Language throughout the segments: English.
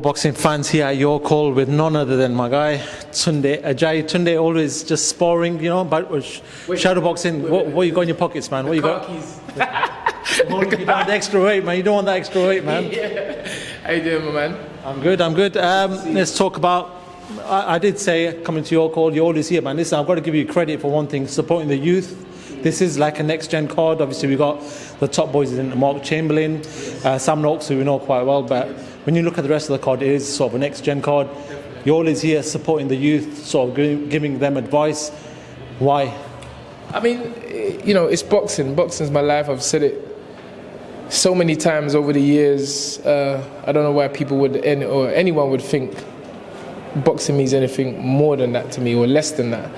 boxing fans here at your call with none other than my guy Tunde Ajayi. Tunde always just sparring, but shadow boxing. What you got in your pockets, man? What you got? You don't want the extra weight, man. You don't want that extra weight, man. Yeah. How you doing, my man? I'm good. Let's talk about. I did say, coming to your call, you're always here, man. Listen, I've got to give you credit for one thing, supporting the youth. This is like a next-gen card. Obviously, we got the top boys in Mark Chamberlain, Sam Noakes, who we know quite well. But when you look at the rest of the card, it is sort of a next-gen card. You're always here supporting the youth, sort of giving them advice. Why? I mean, it's boxing. Boxing's my life. I've said it so many times over the years. I don't know why people would, or anyone would think boxing means anything more than that to me, or less than that.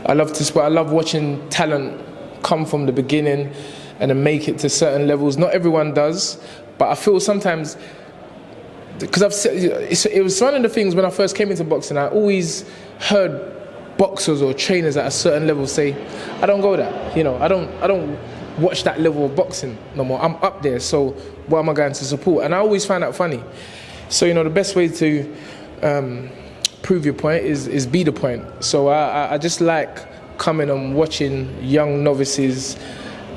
I love to sport. I love watching talent come from the beginning and then make it to certain levels. Not everyone does, but I feel sometimes, because it was one of the things when I first came into boxing, I always heard boxers or trainers at a certain level say, I don't go that, I don't watch that level of boxing no more. I'm up there, so what am I going to support? And I always find that funny. So, the best way to prove your point is be the point. So I just like coming and watching young novices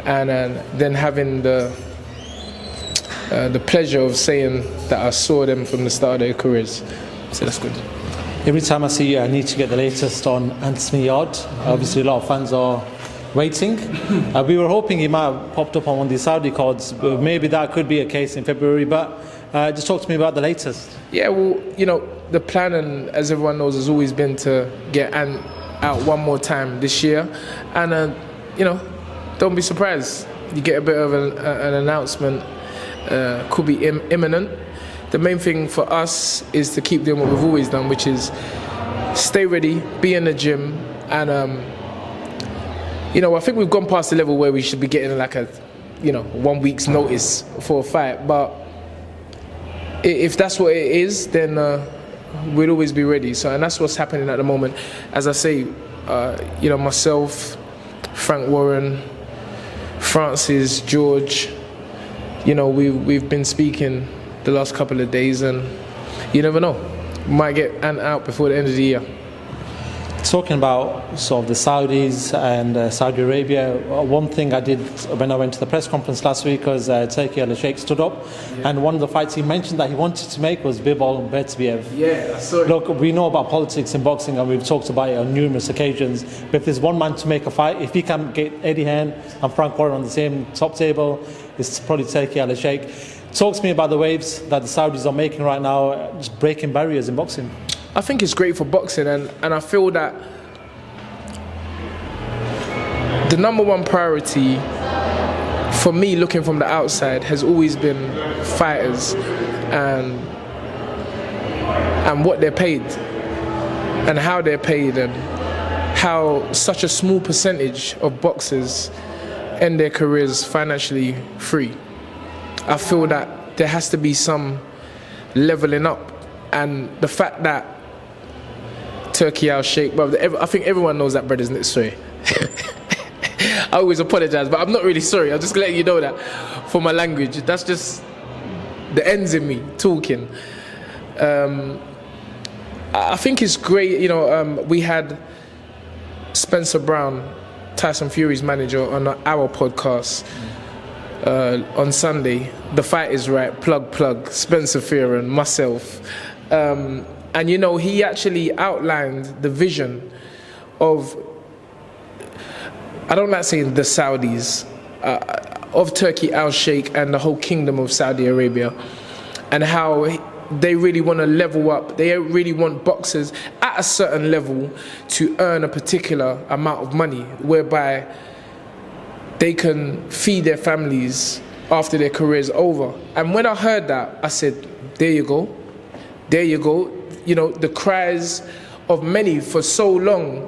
and then having the pleasure of saying that I saw them from the start of their careers. So that's good. Every time I see you, I need to get the latest on Anthony Yard. Obviously, a lot of fans are waiting. We were hoping he might have popped up on one of these Saudi cards. Maybe that could be a case in February, but just talk to me about the latest. Yeah, well, the plan, and as everyone knows, has always been to get Ant out one more time this year. And, don't be surprised. You get a bit of an announcement, could be imminent. The main thing for us is to keep doing what we've always done, which is stay ready, be in the gym, and I think we've gone past the level where we should be getting like a 1 week's notice for a fight. But if that's what it is, then we'll always be ready. So, and that's what's happening at the moment. As I say, myself, Frank Warren, Francis, George, we've been speaking the last couple of days, and you never know, might get Ant out before the end of the year. Talking about sort of the Saudis and Saudi Arabia, one thing I did when I went to the press conference last week was Turki Al-Sheikh stood up, and one of the fights he mentioned that he wanted to make was Bivol Beterbiev. Yeah, I saw it. Look, we know about politics in boxing, and we've talked about it on numerous occasions, but if there's one man to make a fight, if he can get Eddie Hearn and Frank Warren on the same top table, it's probably Turki Al-Sheikh. Talk to me about the waves that the Saudis are making right now, just breaking barriers in boxing. I think it's great for boxing, and I feel that the number one priority for me, looking from the outside, has always been fighters and what they're paid and how they're paid, and how such a small percentage of boxers end their careers financially free. I feel that there has to be some leveling up, and the fact that Turki Al-Sheikh, I think everyone knows that brother's not sorry. I always apologise, but I'm not really sorry. I'm just letting you know that for my language. That's just the ends in me talking. I think it's great. We had Spencer Brown, Tyson Fury's manager, on our podcast on Sunday. The Fight Is Right, plug, Spencer Fury and myself. And he actually outlined the vision of, I don't like saying the Saudis, of Turki Al-Sheikh and the whole kingdom of Saudi Arabia, and how they really want to level up. They really want boxers at a certain level to earn a particular amount of money, whereby they can feed their families after their career's over. And when I heard that, I said, there you go. The cries of many for so long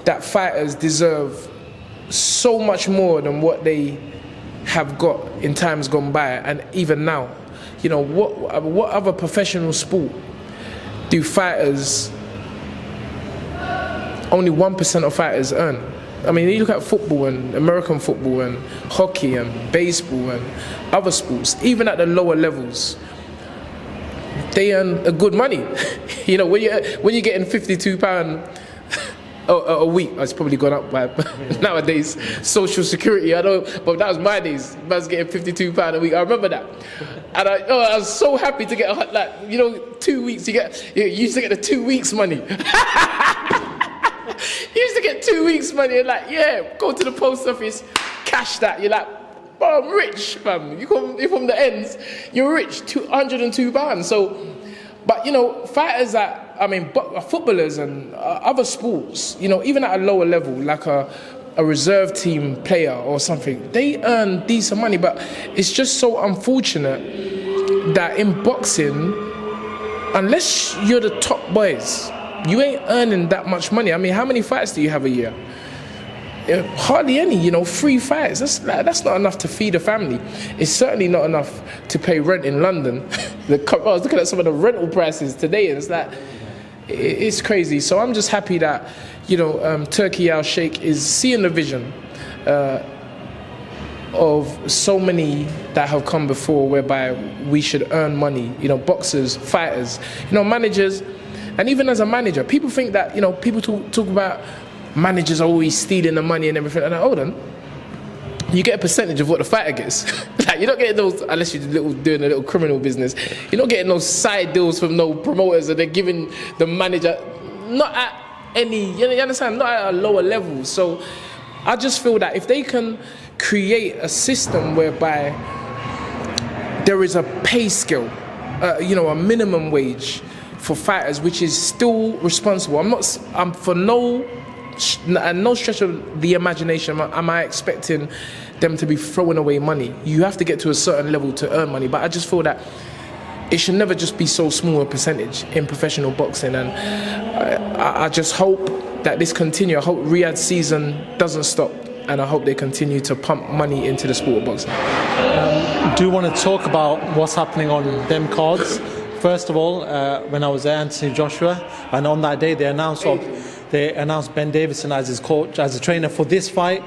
that fighters deserve so much more than what they have got in times gone by, and even now. What other professional sport do fighters, only 1% of fighters earn? I mean, you look at football and American football and hockey and baseball and other sports, even at the lower levels, they earn a good money. You know, when you're getting £52 a week, it's probably gone up by nowadays. Social security, I know, but that was my days. I was getting £52 a week. I remember that, and I was so happy to get 2 weeks. You used to get the 2 weeks money. You used to get 2 weeks money, and go to the post office, cash that. You're like, bro, I'm rich, fam. You're from the ends, you're rich. £202. So, but fighters footballers and other sports, even at a lower level, like a reserve team player or something, they earn decent money. But it's just so unfortunate that in boxing, unless you're the top boys, you ain't earning that much money. I mean, how many fights do you have a year? Hardly any, 3 fights. That's not enough to feed a family. It's certainly not enough to pay rent in London. I was looking at some of the rental prices today, and it's crazy. So I'm just happy that, Turkey Al Sheikh is seeing the vision of so many that have come before, whereby we should earn money. Boxers, fighters, managers, and even as a manager, people think that people talk about managers are always stealing the money and everything. And hold on, you get a percentage of what the fighter gets. You're not getting those, unless you're doing a little criminal business. You're not getting those side deals from no promoters, and they're giving the manager, not at any, you understand, not at a lower level. So I just feel that if they can create a system whereby there is a pay scale, a minimum wage for fighters, which is still responsible. I'm for no stretch of the imagination am I expecting them to be throwing away money. You have to get to a certain level to earn money, but I just feel that it should never just be so small a percentage in professional boxing. And I just hope that this continue. I hope Riyadh season doesn't stop, and I hope they continue to pump money into the sport of boxing. Do you want to talk about what's happening on them cards? First of all, when I was there, Anthony Joshua, and on that day they announced Ben Davison as his coach, as a trainer for this fight.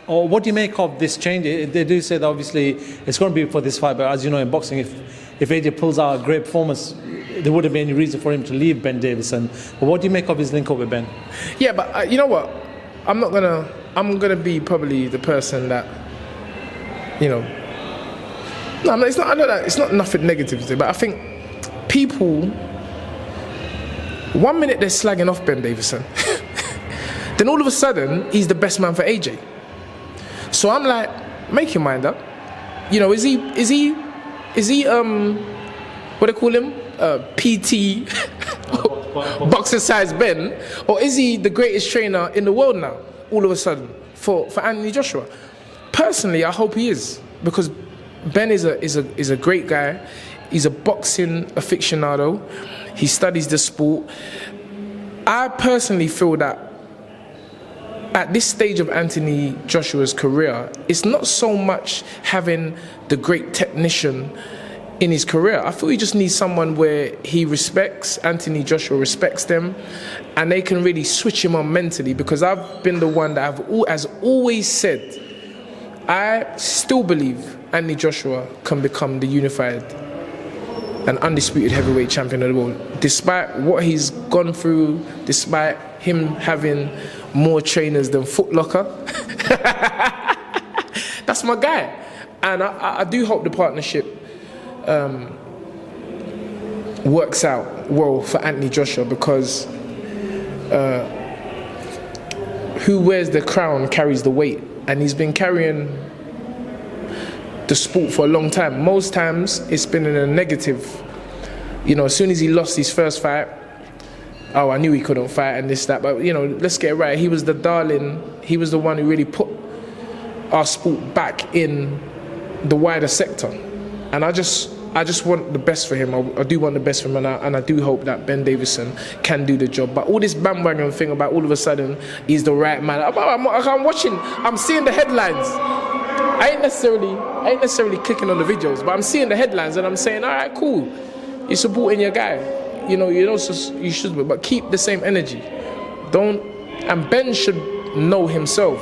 Or what do you make of this change? They do say that obviously it's going to be for this fight, but as you know, in boxing, if AJ pulls out a great performance, there wouldn't be any reason for him to leave Ben Davison. But what do you make of his link up with Ben? Yeah, but you know what? I'm gonna be probably the person that, no, it's not. I know that it's not nothing negative to say, but I think people, 1 minute they're slagging off Ben Davison, then all of a sudden he's the best man for AJ. So I'm like, make your mind up. Is he what do they call him? PT boxer size Ben, or is he the greatest trainer in the world now? All of a sudden for Anthony Joshua. Personally, I hope he is, because Ben is a great guy. He's a boxing aficionado. He studies the sport. I personally feel that at this stage of Anthony Joshua's career, it's not so much having the great technician in his career. I feel he just needs someone where he respects, Anthony Joshua respects them, and they can really switch him on mentally, because I've been the one that has always said, I still believe Anthony Joshua can become the unified and undisputed heavyweight champion of the world, despite what he's gone through, despite him having more trainers than Footlocker. That's my guy. And I do hope the partnership works out well for Anthony Joshua, because who wears the crown carries the weight, and he's been carrying the sport for a long time. Most times it's been in a negative. As soon as he lost his first fight, oh, I knew he couldn't fight and this, that. But, let's get it right. He was the darling. He was the one who really put our sport back in the wider sector. And I just want the best for him. I do want the best for him, and I do hope that Ben Davison can do the job. But all this bandwagon thing about all of a sudden he's the right man. I'm watching. I'm seeing the headlines. I ain't necessarily clicking on the videos, but I'm seeing the headlines and I'm saying, all right, cool. You're supporting your guy. You should, but keep the same energy. And Ben should know himself.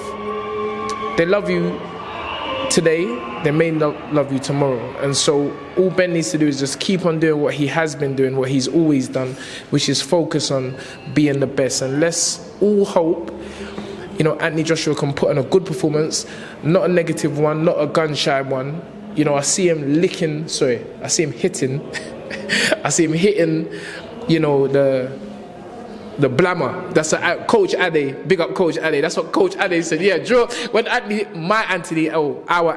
They love you today, they may not love you tomorrow. And so all Ben needs to do is just keep on doing what he has been doing, what he's always done, which is focus on being the best. And let's all hope, Anthony Joshua can put on a good performance, not a negative one, not a gun-shy one. I see him hitting, I see him hitting, the blammer. That's Coach Ade, big up Coach Ade. That's what Coach Ade said. Yeah, draw. When our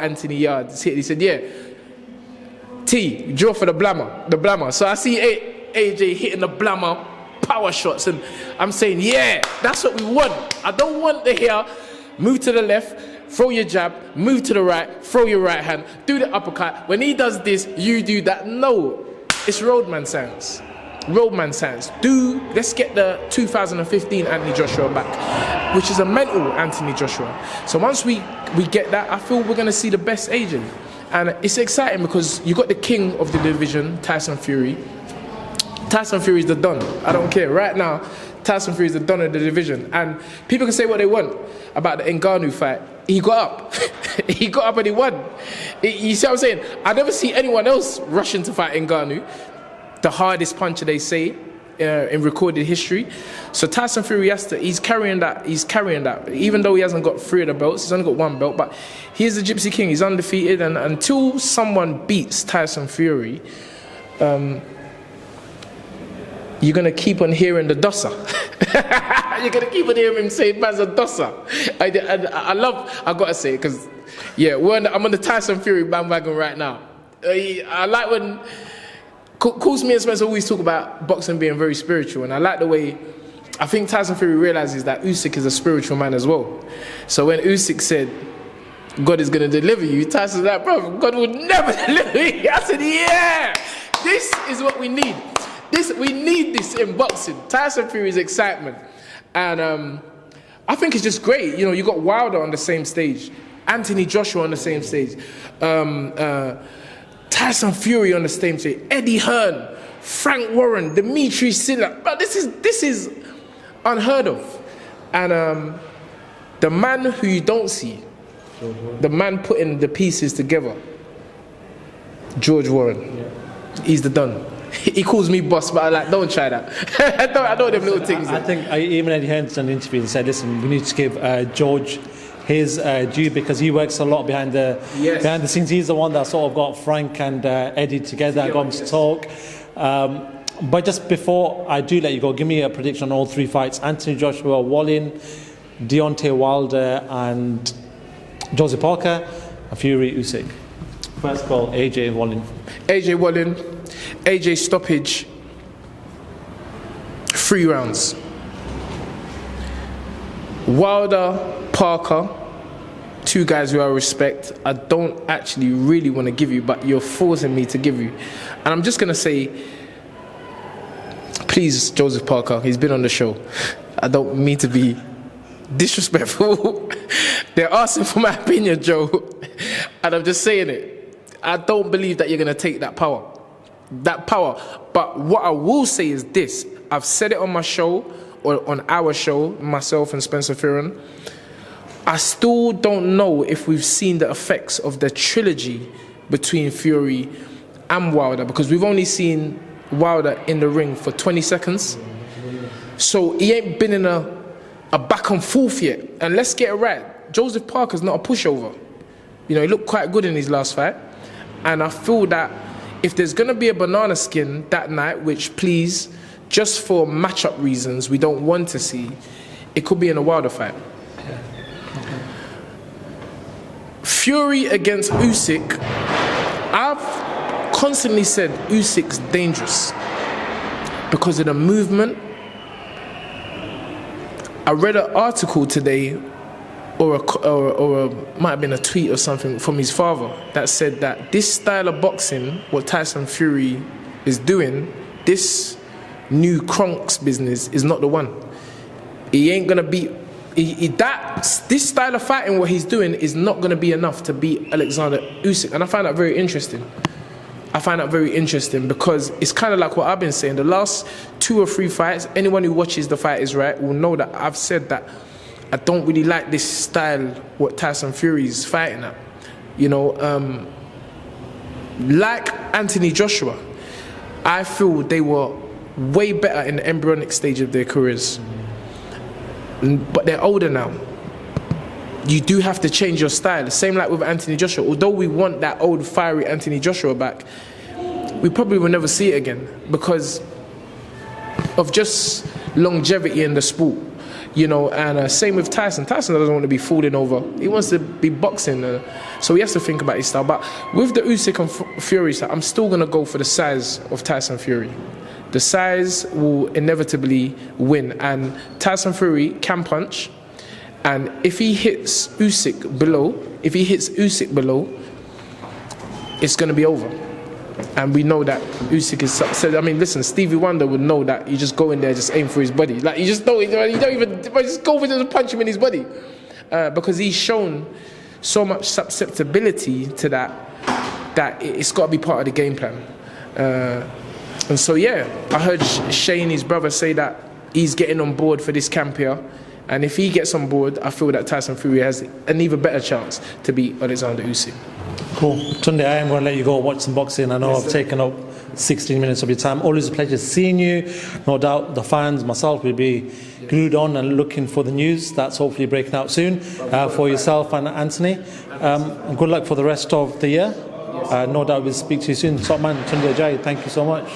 Anthony Yards hit, he said, yeah, T, draw for the blammer. So I see AJ hitting the blammer, power shots, and I'm saying, yeah, that's what we want. I don't want to hear move to the left, throw your jab, move to the right, throw your right hand, do the uppercut. When he does this, you do that. No, it's roadman science. Roadman science. Let's get the 2015 Anthony Joshua back, which is a mental Anthony Joshua. So once we get that, I feel we're going to see the best agent. And it's exciting because you got the king of the division, Tyson Fury. Tyson Fury is the don. I don't care. Right now, Tyson Fury is the don of the division. And people can say what they want about the Ngannou fight. He got up. He got up and he won. You see what I'm saying? I never see anyone else rushing to fight Ngannou. The hardest puncher, they say, in recorded history. So Tyson Fury he's carrying that. Even though he hasn't got 3 of the belts, he's only got 1 belt, but he's the Gypsy King. He's undefeated, and until someone beats Tyson Fury, you're gonna keep on hearing the dossa. You're gonna keep on hearing him say man's a dossa. I gotta say it because, yeah, I'm on the Tyson Fury bandwagon right now. I like when me and Spencer always talk about boxing being very spiritual, and I like the way I think Tyson Fury realizes that Usyk is a spiritual man as well. So when Usyk said, God is going to deliver you, Tyson's like, bro, God would never deliver you. I said, yeah, this is what we need. We need this in boxing. Tyson Fury's excitement. And I think it's just great. You got Wilder on the same stage, Anthony Joshua on the same stage, Tyson Fury on the same stage, Eddie Hearn, Frank Warren, Dimitri Silla. But this is unheard of. And the man who you don't see, the man putting the pieces together, George Warren, he's the done. He calls me boss, but don't try that. I know them little things. I think even Eddie Hearn's done an interview and said, listen, we need to give George his due because he works a lot behind the scenes. He's the one that sort of got Frank and Eddie together, got them to talk. But just before I do let you go, give me a prediction on all 3 fights: Anthony Joshua, Wallin, Deontay Wilder, and Joseph Parker, Fury, Usyk. First call, AJ Wallin. AJ Wallin, AJ stoppage, 3 rounds. Wilder, Parker, 2 guys who I respect. I don't actually really want to give you, but you're forcing me to give you. And I'm just going to say, please, Joseph Parker, he's been on the show. I don't mean to be disrespectful. They're asking for my opinion, Joe. And I'm just saying it. I don't believe that you're going to take that power. But what I will say is this. I've said it on my show, or on our show, myself and Spencer Fearon. I still don't know if we've seen the effects of the trilogy between Fury and Wilder, because we've only seen Wilder in the ring for 20 seconds. So he ain't been in a back and forth yet. And let's get it right. Joseph Parker's not a pushover. He looked quite good in his last fight. And I feel that if there's going to be a banana skin that night, which please, just for matchup reasons, we don't want to see, it could be in a Wilder fight. Fury against Usyk, I've constantly said Usyk's dangerous because of the movement. I read an article today, or might have been a tweet or something from his father, that said that this style of boxing, what Tyson Fury is doing, this new Kronk's business is not the one. He ain't gonna beat. This style of fighting, what he's doing, is not going to be enough to beat Alexander Usyk. And I find that very interesting. Because it's kind of like what I've been saying. The last 2 or 3 fights, anyone who watches The Fight Is Right will know that I've said that I don't really like this style, what Tyson Fury is fighting at. You know, like Anthony Joshua, I feel they were way better in the embryonic stage of their careers. But they're older now. You do have to change your style. The same like with Anthony Joshua. Although we want that old fiery Anthony Joshua back, we probably will never see it again because of just longevity in the sport. You know, and same with Tyson. Tyson doesn't want to be falling over. He wants to be boxing. So he has to think about his style. But with the Usyk and Fury style, I'm still going to go for the size of Tyson Fury. The size will inevitably win. And Tyson Fury can punch. And if he hits Usyk below, it's going to be over. And we know that Usyk is upset. I mean, listen, Stevie Wonder would know that you just go in there, just aim for his body. Like, you just don't even just go for and punch him in his body. Because he's shown so much susceptibility to that it's got to be part of the game plan. And so, yeah, I heard Shane, his brother, say that he's getting on board for this camp here. And if he gets on board, I feel that Tyson Fury has an even better chance to beat Alexander Usyk. Cool. Tunde, I am going to let you go watch some boxing. I know I've taken up 16 minutes of your time. Always a pleasure seeing you. No doubt the fans, myself, will be glued on and looking for the news that's hopefully breaking out soon for yourself and Anthony. And good luck for the rest of the year. No doubt we'll speak to you soon. Top man, Tunde Ajayi, thank you so much.